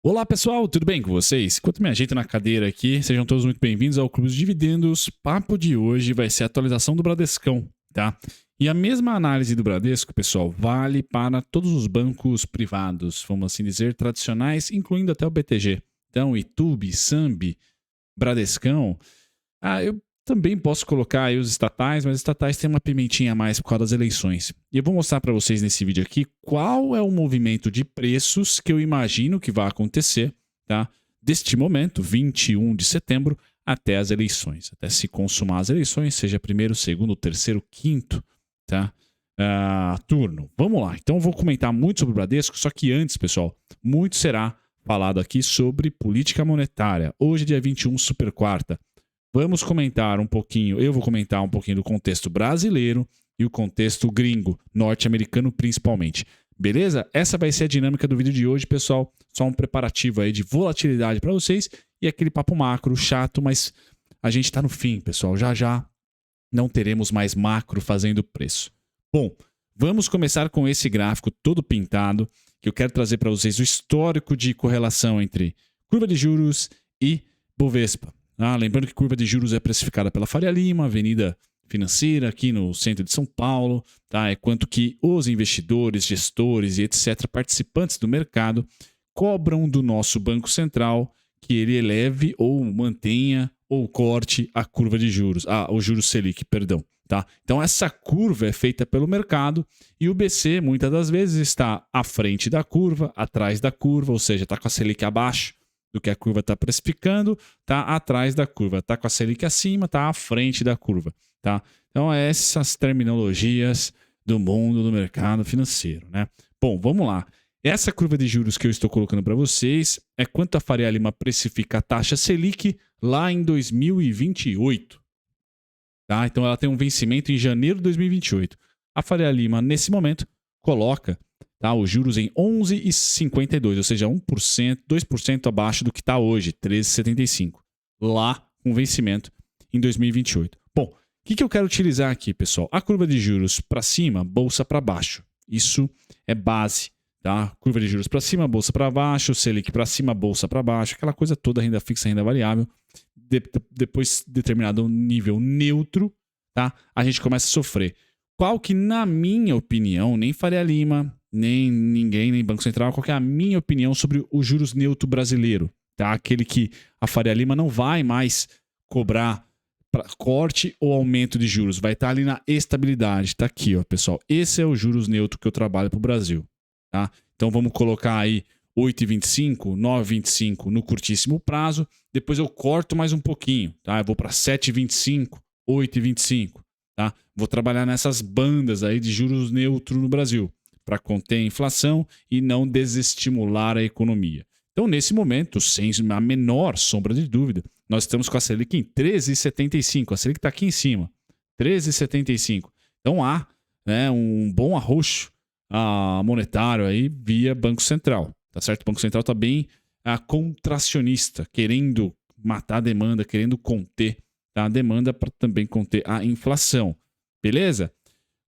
Olá pessoal, tudo bem com vocês? Enquanto me ajeito na cadeira aqui, sejam todos muito bem-vindos ao Clube dos Dividendos. Papo de hoje vai ser a atualização do Bradescão, tá? E a mesma análise do Bradesco, pessoal, vale para todos os bancos privados, vamos assim dizer, tradicionais, incluindo até o BTG. Então, Itubi, Sambi, Bradescão. Eu também posso colocar aí os estatais, mas os estatais têm uma pimentinha a mais por causa das eleições. E eu vou mostrar para vocês nesse vídeo aqui qual é o movimento de preços que eu imagino que vai acontecer, tá? Deste momento, 21 de setembro, até as eleições. Até se consumar as eleições, seja primeiro, segundo, terceiro, quinto, tá? Turno. Vamos lá. Então eu vou comentar muito sobre o Bradesco, só que antes, pessoal, muito será falado aqui sobre política monetária. Hoje, dia 21, super quarta. Vamos comentar um pouquinho, eu vou comentar um pouquinho do contexto brasileiro e o contexto gringo, norte-americano principalmente. Beleza? Essa vai ser a dinâmica do vídeo de hoje, pessoal. Só um preparativo aí de volatilidade para vocês e aquele papo macro chato, mas a gente está no fim, pessoal. Já já não teremos mais macro fazendo preço. Bom, vamos começar com esse gráfico todo pintado, que eu quero trazer para vocês o histórico de correlação entre curva de juros e Bovespa. Lembrando que curva de juros é precificada pela Faria Lima, Avenida Financeira, aqui no centro de São Paulo. Tá? É quanto que os investidores, gestores e etc., participantes do mercado, cobram do nosso Banco Central que ele eleve ou mantenha ou corte a curva de juros, o juros Selic, perdão. Tá? Então essa curva é feita pelo mercado e o BC muitas das vezes está à frente da curva, atrás da curva, ou seja, está com a Selic abaixo do que a curva está precificando, está atrás da curva. Está com a Selic acima, está à frente da curva. Tá? Então, essas terminologias do mundo do mercado financeiro. Né? Bom, vamos lá. Essa curva de juros que eu estou colocando para vocês é quanto a Faria Lima precifica a taxa Selic lá em 2028. Tá? Então, ela tem um vencimento em janeiro de 2028. A Faria Lima, nesse momento, coloca os juros em 11,52, ou seja, 1%, 2% abaixo do que está hoje, 13,75. Lá com vencimento em 2028. Bom, o que eu quero utilizar aqui, pessoal? A curva de juros para cima, bolsa para baixo. Isso é base. Tá? Curva de juros para cima, bolsa para baixo, Selic para cima, bolsa para baixo, aquela coisa toda, renda fixa, renda variável. Depois de determinado nível neutro, tá? A gente começa a sofrer. Qual que, na minha opinião, nem Faria Lima, nem ninguém, nem Banco Central, qual que é a minha opinião sobre o juros neutro brasileiro? Tá? Aquele que a Faria Lima não vai mais cobrar corte ou aumento de juros, vai estar ali na estabilidade. Está aqui, ó, pessoal. Esse é o juros neutro que eu trabalho para o Brasil. Tá? Então vamos colocar aí 8,25, 9,25 no curtíssimo prazo. Depois eu corto mais um pouquinho. Tá? Eu vou para 7,25, 8,25. Tá? Vou trabalhar nessas bandas aí de juros neutro no Brasil para conter a inflação e não desestimular a economia. Então, nesse momento, sem a menor sombra de dúvida, nós estamos com a Selic em 13,75. A Selic está aqui em cima, 13,75. Então, há um bom arroxo monetário aí via Banco Central. Tá certo? O Banco Central está bem contracionista, querendo matar a demanda, querendo conter a demanda para também conter a inflação. Beleza?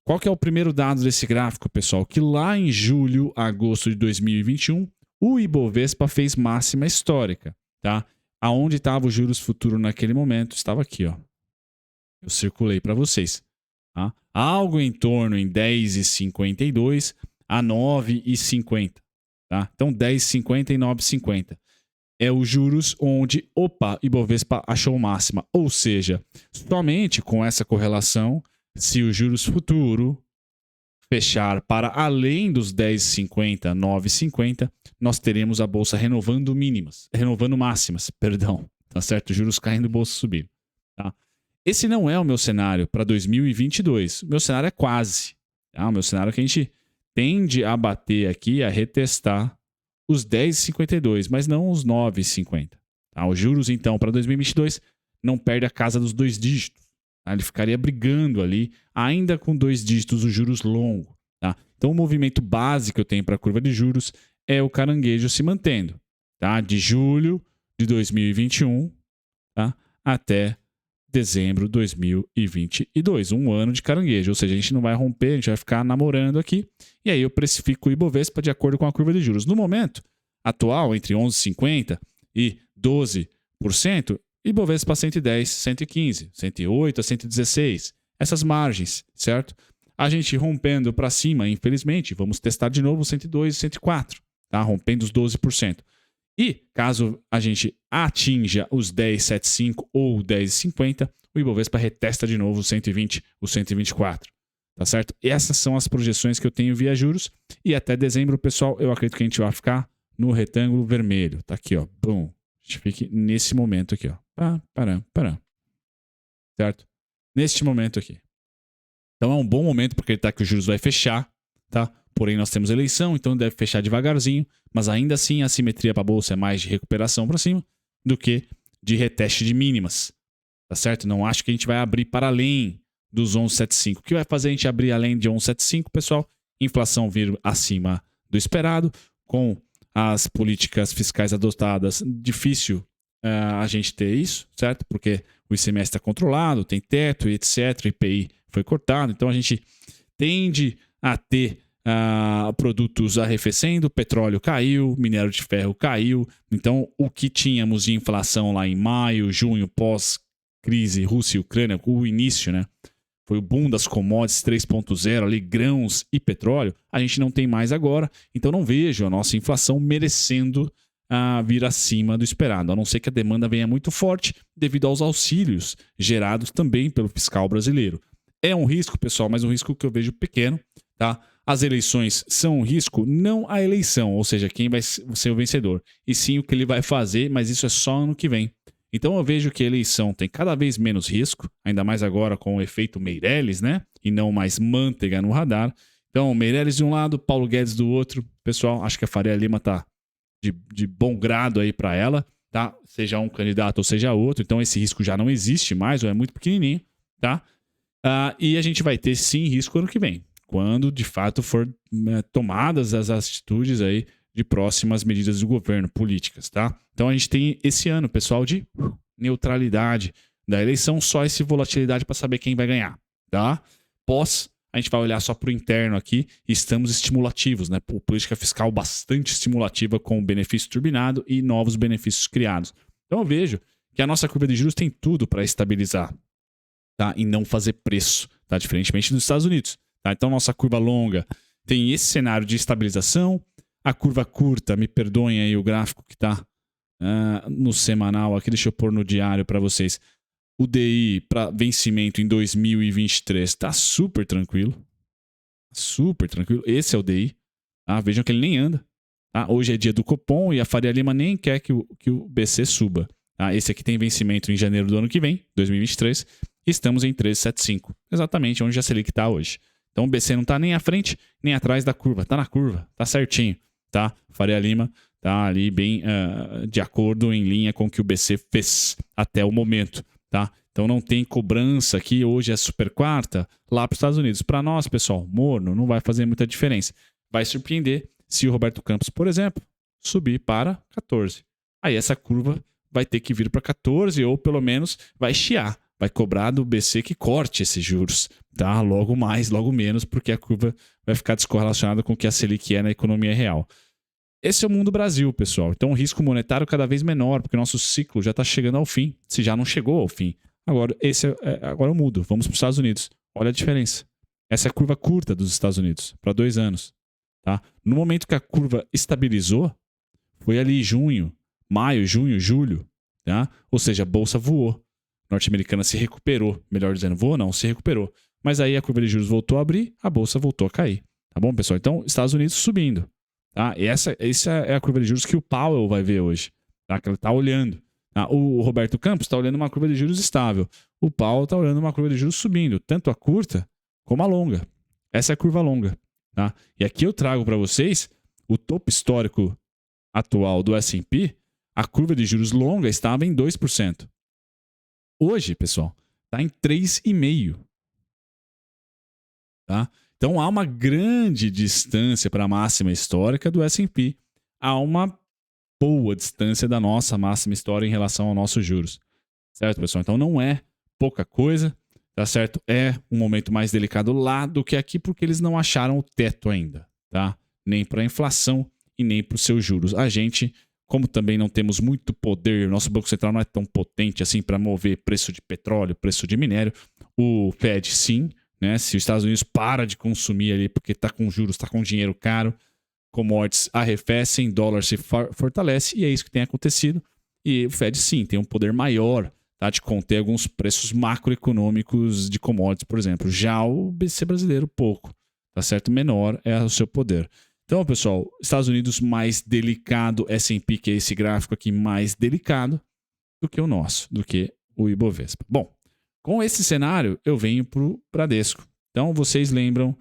Qual que é o primeiro dado desse gráfico, pessoal? Que lá em julho, agosto de 2021, o Ibovespa fez máxima histórica. Tá? Aonde estava o juros futuro naquele momento? Estava aqui. Ó. Eu circulei para vocês. Tá? Algo em torno em 10,52 a 9,50. Tá? Então, 10,50 e 9,50. É os juros onde, Ibovespa achou máxima. Ou seja, somente com essa correlação, se o juros futuro fechar para além dos 10,50, 9,50, nós teremos a bolsa renovando máximas, tá certo? Juros caindo, bolsa subindo. Tá? Esse não é o meu cenário para 2022. O meu cenário é quase. Tá? O meu cenário é que a gente tende a bater aqui, a retestar os 10,52, mas não os 9,50. Tá? Os juros, então, para 2022 não perde a casa dos 2 dígitos. Tá? Ele ficaria brigando ali, ainda com 2 dígitos, os juros longos. Tá? Então, o movimento base que eu tenho para a curva de juros é o caranguejo se mantendo. Tá? De julho de 2021, tá? Até dezembro de 2022. Um ano de caranguejo. Ou seja, a gente não vai romper, a gente vai ficar namorando aqui. E aí eu precifico o Ibovespa de acordo com a curva de juros. No momento, atual entre 11,50 e 12%, e Bovespa 110, 115, 108 a 116. Essas margens, certo? A gente rompendo para cima, infelizmente, vamos testar de novo 102 e 104, tá? Rompendo os 12%. E caso a gente atinja os 10,75 ou 10,50, o Ibovespa retesta de novo o 120, o 124. Tá certo? E essas são as projeções que eu tenho via juros. E até dezembro, pessoal, eu acredito que a gente vai ficar no retângulo vermelho. Tá aqui, ó. Bum. A gente fique nesse momento aqui, ó. Pará. Certo? Neste momento aqui. Então é um bom momento porque ele tá que os juros vai fechar, tá? Porém, nós temos eleição, então deve fechar devagarzinho. Mas ainda assim, a simetria para a bolsa é mais de recuperação para cima do que de reteste de mínimas. Tá certo? Não acho que a gente vai abrir para além dos 11,75. O que vai fazer a gente abrir além de 11,75, pessoal? Inflação vir acima do esperado, com as políticas fiscais adotadas, difícil a gente ter isso, certo? Porque o ICMS está controlado, tem teto, etc. IPI foi cortado, então a gente tende a ter produtos arrefecendo, petróleo caiu, minério de ferro caiu. Então, o que tínhamos de inflação lá em maio, junho, pós-crise Rússia e Ucrânia, o início, né? Foi o boom das commodities 3.0, ali, grãos e petróleo. A gente não tem mais agora, então não vejo a nossa inflação merecendo vir acima do esperado, a não ser que a demanda venha muito forte devido aos auxílios gerados também pelo fiscal brasileiro. É um risco, pessoal, mas um risco que eu vejo pequeno, tá? As eleições são um risco, não a eleição, ou seja, quem vai ser o vencedor, e sim o que ele vai fazer, mas isso é só ano que vem. Então eu vejo que a eleição tem cada vez menos risco, ainda mais agora com o efeito Meirelles, né? E não mais manteiga no radar. Então, Meirelles de um lado, Paulo Guedes do outro. Pessoal, acho que a Faria Lima tá de bom grado aí para ela, tá? Seja um candidato ou seja outro. Então esse risco já não existe mais, ou é muito pequenininho, tá? E a gente vai ter sim risco ano que vem, quando de fato for tomadas as atitudes aí de próximas medidas do governo, políticas, tá? Então a gente tem esse ano, pessoal, de neutralidade da eleição, só essa volatilidade para saber quem vai ganhar, tá? A gente vai olhar só para o interno aqui e estamos estimulativos, né? Política fiscal bastante estimulativa com benefício turbinado e novos benefícios criados. Então eu vejo que a nossa curva de juros tem tudo para estabilizar, tá? E não fazer preço, tá? Diferentemente dos Estados Unidos. Tá? Então, nossa curva longa tem esse cenário de estabilização. A curva curta, me perdoem aí o gráfico que está no semanal aqui, deixa eu pôr no diário para vocês. O DI para vencimento em 2023 está super tranquilo. Super tranquilo. Esse é o DI. Tá? Vejam que ele nem anda. Tá? Hoje é dia do Copom e a Faria Lima nem quer que o BC suba. Tá? Esse aqui tem vencimento em janeiro do ano que vem, 2023. E estamos em 13,75. Exatamente onde a Selic está hoje. Então o BC não está nem à frente, nem atrás da curva. Está na curva, está certinho. Tá? Faria Lima está ali bem de acordo, em linha com o que o BC fez até o momento. Tá? Então não tem cobrança aqui, hoje é super quarta, lá para os Estados Unidos. Para nós, pessoal, morno, não vai fazer muita diferença. Vai surpreender se o Roberto Campos, por exemplo, subir para 14. Aí essa curva vai ter que vir para 14 ou pelo menos vai chiar. Vai cobrar do BC que corte esses juros, tá? Logo mais, logo menos, porque a curva vai ficar descorrelacionada com o que a Selic é na economia real. Esse é o mundo Brasil, pessoal. Então, o risco monetário cada vez menor, porque o nosso ciclo já está chegando ao fim, se já não chegou ao fim. Agora, agora eu mudo. Vamos para os Estados Unidos. Olha a diferença. Essa é a curva curta dos Estados Unidos, para 2 anos. Tá? No momento que a curva estabilizou, foi ali maio, junho, julho. Tá? Ou seja, a bolsa voou. Norte-americana se recuperou, melhor dizendo, se recuperou. Mas aí a curva de juros voltou a abrir, a bolsa voltou a cair. Tá bom, pessoal? Então, Estados Unidos subindo. Tá? E essa é a curva de juros que o Powell vai ver hoje. Tá? Que ele está olhando. Tá? O Roberto Campos está olhando uma curva de juros estável. O Powell está olhando uma curva de juros subindo, tanto a curta como a longa. Essa é a curva longa. Tá? E aqui eu trago para vocês o topo histórico atual do S&P. A curva de juros longa estava em 2%. Hoje, pessoal, está em 3,5%. Tá? Então, há uma grande distância para a máxima histórica do S&P. Há uma boa distância da nossa máxima histórica em relação aos nossos juros. Certo, pessoal? Então, não é pouca coisa. Tá certo? É um momento mais delicado lá do que aqui, porque eles não acharam o teto ainda. Tá? Nem para a inflação e nem para os seus juros. A gente, como também não temos muito poder, nosso Banco Central não é tão potente assim para mover preço de petróleo, preço de minério, o Fed sim, né? Se os Estados Unidos para de consumir ali porque está com juros, está com dinheiro caro, commodities arrefecem, dólar se fortalece, e é isso que tem acontecido. E o Fed sim tem um poder maior, tá, de conter alguns preços macroeconômicos de commodities, por exemplo. Já o BC brasileiro, pouco, tá certo? Menor é o seu poder. Então, pessoal, Estados Unidos mais delicado, S&P, que é esse gráfico aqui, mais delicado do que o nosso, do que o Ibovespa. Bom, com esse cenário, eu venho para o Bradesco. Então, vocês lembram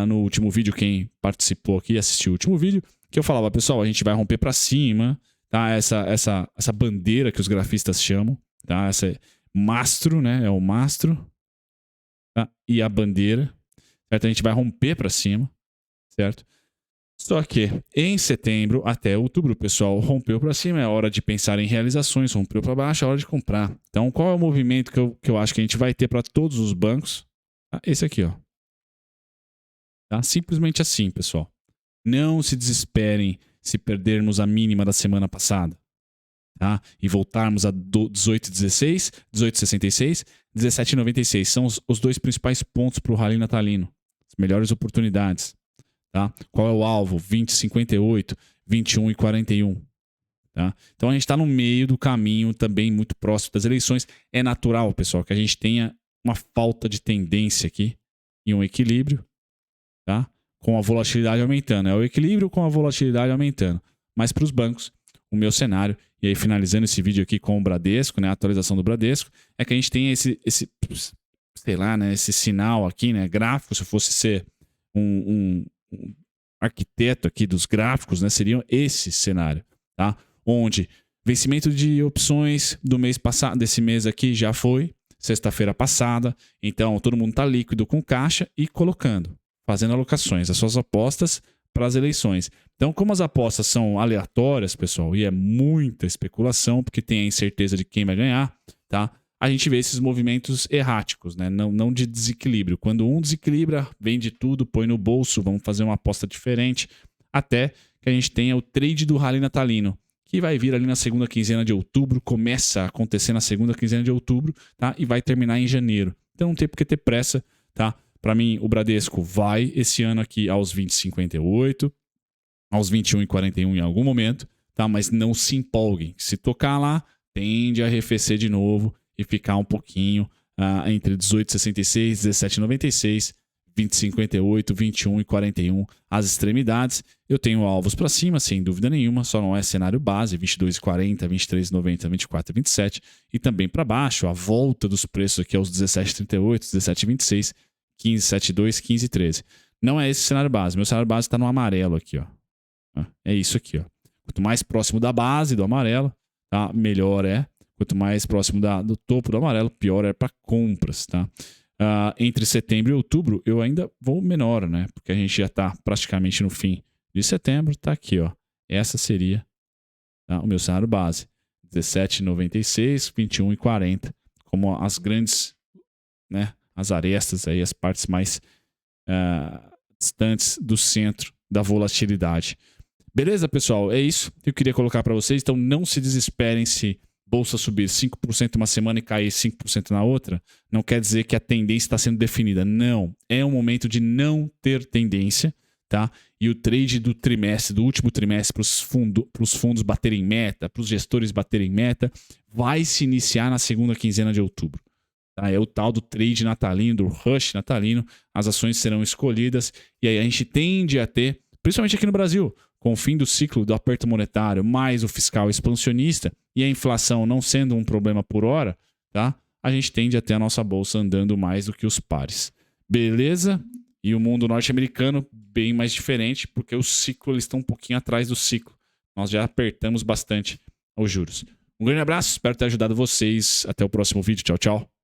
no último vídeo, quem participou aqui, assistiu o último vídeo, que eu falava, pessoal, a gente vai romper para cima, tá? Essa bandeira que os grafistas chamam, tá? Essa é mastro, né? É o mastro, tá? E a bandeira, certo? A gente vai romper para cima, certo? Só que em setembro até outubro, pessoal, rompeu para cima, é hora de pensar em realizações, rompeu para baixo, é hora de comprar. Então, qual é o movimento que eu acho que a gente vai ter para todos os bancos? Esse aqui, ó. Tá? Simplesmente assim, pessoal. Não se desesperem se perdermos a mínima da semana passada, tá? E voltarmos a 18,16, 18,66, 17,96. São os dois principais pontos para o rally natalino. As melhores oportunidades. Tá? Qual é o alvo? 20,58, 21,41. Tá? Então a gente está no meio do caminho, também muito próximo das eleições. É natural, pessoal, que a gente tenha uma falta de tendência aqui e um equilíbrio, tá? Com a volatilidade aumentando. É o equilíbrio com a volatilidade aumentando. Mas para os bancos, o meu cenário, e aí finalizando esse vídeo aqui com o Bradesco, né, a atualização do Bradesco, é que a gente tem esse sei lá, né, esse sinal aqui, né, gráfico. Se eu fosse ser um arquiteto aqui dos gráficos, né, seria esse cenário, tá? Onde vencimento de opções do mês passado, desse mês aqui já foi, sexta-feira passada, então todo mundo está líquido com caixa e colocando, fazendo alocações, as suas apostas para as eleições. Então, como as apostas são aleatórias, pessoal, e é muita especulação, porque tem a incerteza de quem vai ganhar, tá? A gente vê esses movimentos erráticos, né? Não de desequilíbrio. Quando um desequilibra, vende tudo, põe no bolso, vamos fazer uma aposta diferente, até que a gente tenha o trade do rally natalino, que vai vir ali na segunda quinzena de outubro, começa a acontecer na segunda quinzena de outubro, tá? E vai terminar em janeiro. Então não tem por que ter pressa, tá? Para mim, o Bradesco vai esse ano aqui aos 20,58, aos 21,41 em algum momento, tá? Mas não se empolguem. Se tocar lá, tende a arrefecer de novo e ficar um pouquinho entre 18,66, 17,96, 20,58, 21,41 as extremidades. Eu tenho alvos para cima, sem dúvida nenhuma, só não é cenário base, 22,40, 23,90, 24,27. E também para baixo, a volta dos preços aqui aos 17,38, 17,26, 15,72, 15,13. Não é esse cenário base. Meu cenário base está no amarelo aqui, ó. É isso aqui, ó. Quanto mais próximo da base do amarelo, tá? Melhor é. Quanto mais próximo do topo do amarelo, pior é para compras, tá? Entre setembro e outubro, eu ainda vou menor, né? Porque a gente já está praticamente no fim de setembro. Tá aqui, ó. Essa seria, tá, o meu cenário base. 17,96, 21,40. Como as grandes, né? As arestas aí, as partes mais distantes do centro da volatilidade. Beleza, pessoal? É isso que eu queria colocar para vocês. Então não se desesperem se bolsa subir 5% uma semana e cair 5% na outra. Não quer dizer que a tendência está sendo definida. Não. É um momento de não ter tendência, tá? E o trade do trimestre, do último trimestre, para os fundos baterem meta, para os gestores baterem meta, vai se iniciar na segunda quinzena de outubro. Tá? É o tal do trade natalino, do rush natalino. As ações serão escolhidas e aí a gente tende a ter, principalmente aqui no Brasil, com o fim do ciclo do aperto monetário, mais o fiscal expansionista e a inflação não sendo um problema por hora, tá? A gente tende a ter a nossa bolsa andando mais do que os pares. Beleza? E o mundo norte-americano bem mais diferente, porque o ciclo, eles estão um pouquinho atrás do ciclo. Nós já apertamos bastante os juros. Um grande abraço, espero ter ajudado vocês. Até o próximo vídeo. Tchau, tchau.